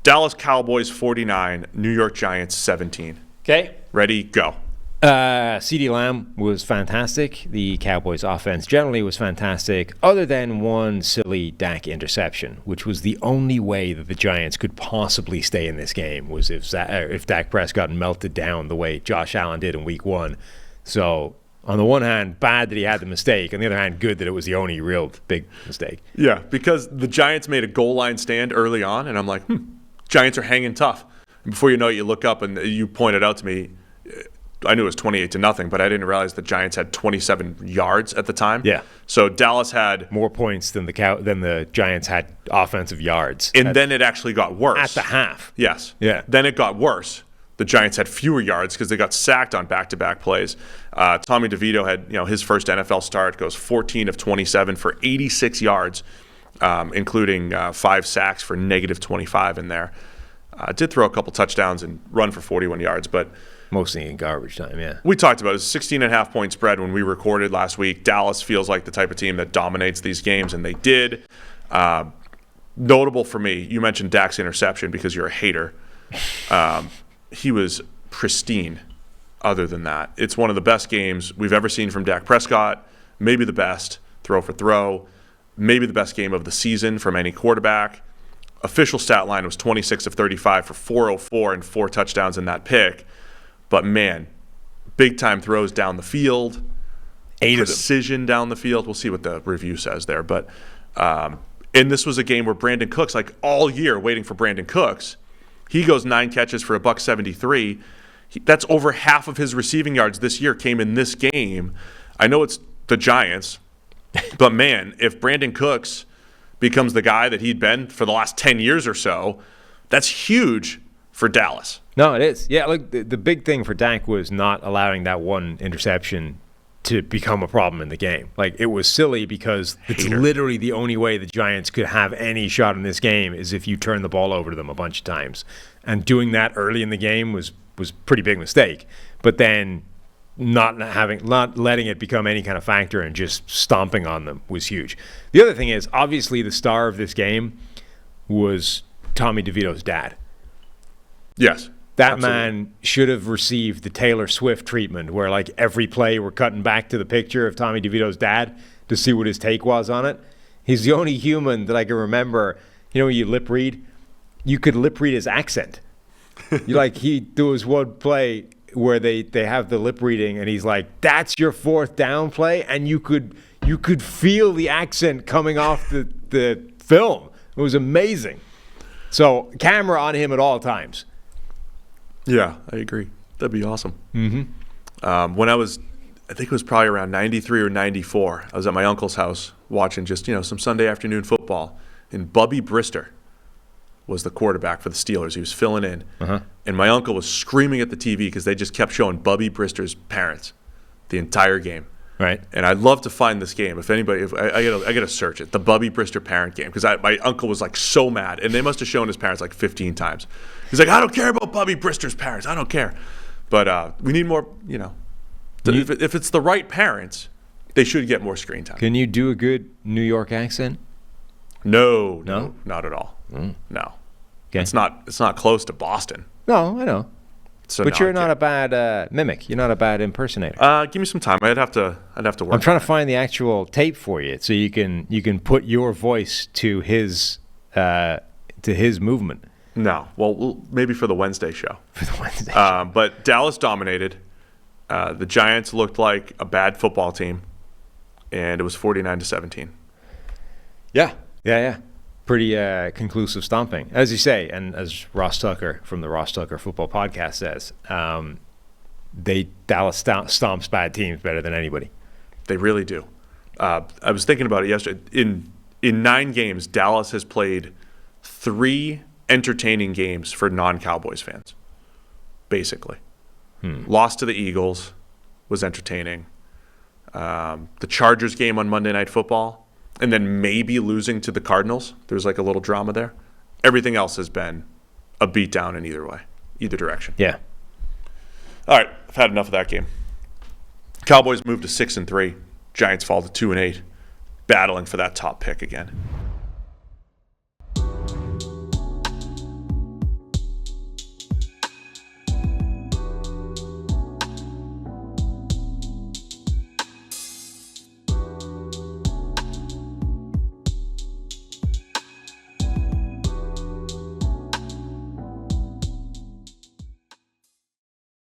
Dallas Cowboys 49, New York Giants 17. Okay. Ready, go. CeeDee Lamb was fantastic. The Cowboys offense generally was fantastic, other than one silly Dak interception, which was the only way that the Giants could possibly stay in this game, was if Dak Prescott melted down the way Josh Allen did in week 1. So on the one hand, bad that he had the mistake. On the other hand, good that it was the only real big mistake. Yeah, because the Giants made a goal line stand early on, and I'm like, Giants are hanging tough. And before you know it, you look up and you pointed out to me, I knew it was 28-0, but I didn't realize the Giants had 27 yards at the time. Yeah. So Dallas had more points than the Giants had offensive yards. And then it actually got worse. At the half. Yes. Yeah. Then it got worse. The Giants had fewer yards because they got sacked on back-to-back plays. Tommy DeVito had, his first NFL start, goes 14 of 27 for 86 yards, including 5 sacks for negative 25 in there. Did throw a couple touchdowns and run for 41 yards, but mostly in garbage time, yeah. We talked about it. It was a 16.5-point spread when we recorded last week. Dallas feels like the type of team that dominates these games, and they did. Notable for me, you mentioned Dak's interception because you're a hater. He was pristine other than that. It's one of the best games we've ever seen from Dak Prescott, maybe the best, throw for throw, maybe the best game of the season from any quarterback. Official stat line was 26 of 35 for 404 and 4 touchdowns in that pick. But, man, big-time throws down the field, precision down the field. We'll see what the review says there. But and this was a game where Brandon Cooks, like all year waiting for Brandon Cooks, he goes 9 catches for $173. That's over half of his receiving yards this year came in this game. I know it's the Giants, but, man, if Brandon Cooks becomes the guy that he'd been for the last 10 years or so, that's huge for Dallas. No, it is. Yeah, look, the big thing for Dak was not allowing that one interception to become a problem in the game. Like, it was silly because it's literally the only way the Giants could have any shot in this game is if you turn the ball over to them a bunch of times. And doing that early in the game was a pretty big mistake. But then not letting it become any kind of factor and just stomping on them was huge. The other thing is, obviously, the star of this game was Tommy DeVito's dad. Yes. That man should have received the Taylor Swift treatment where, like, every play we're cutting back to the picture of Tommy DeVito's dad to see what his take was on it. He's the only human that I can remember, when you lip read, you could lip read his accent. There was one play where they have the lip reading and he's like, that's your 4th down play, and you could feel the accent coming off the film. It was amazing. So camera on him at all times. Yeah, I agree. That'd be awesome. Mm-hmm. When I think it was probably around 93 or 94, I was at my uncle's house watching just, some Sunday afternoon football, and Bubby Brister was the quarterback for the Steelers. He was filling in. Uh-huh. And my uncle was screaming at the TV because they just kept showing Bubby Brister's parents the entire game. Right. And I'd love to find this game. If I gotta search it, the Bubby Brister parent game, because my uncle was like so mad, and they must have shown his parents like 15 times. He's like, I don't care about Bubby Brister's parents. I don't care. But we need more. If it's the right parents, they should get more screen time. Can you do a good New York accent? No, not at all. No. Okay. It's not close to Boston. No, I know. So but you're not a bad mimic. You're not a bad impersonator. Give me some time. I'd have to work. I'm trying to find the actual tape for you, so you can put your voice to his movement. No, well, maybe for the Wednesday show. For the Wednesday show. But Dallas dominated. The Giants looked like a bad football team, and it was 49-17. Yeah. Pretty conclusive stomping, as you say, and as Ross Tucker from the Ross Tucker Football Podcast says, Dallas stomps bad teams better than anybody. They really do. I was thinking about it yesterday. In 9 games, Dallas has played 3 entertaining games for non-Cowboys fans, basically. Lost to the Eagles was entertaining. The Chargers game on Monday Night Football, and then maybe losing to the Cardinals. There's like a little drama there. Everything else has been a beatdown in either direction. Yeah. All right, I've had enough of that game. Cowboys move to 6-3. Giants fall to 2-8, battling for that top pick again.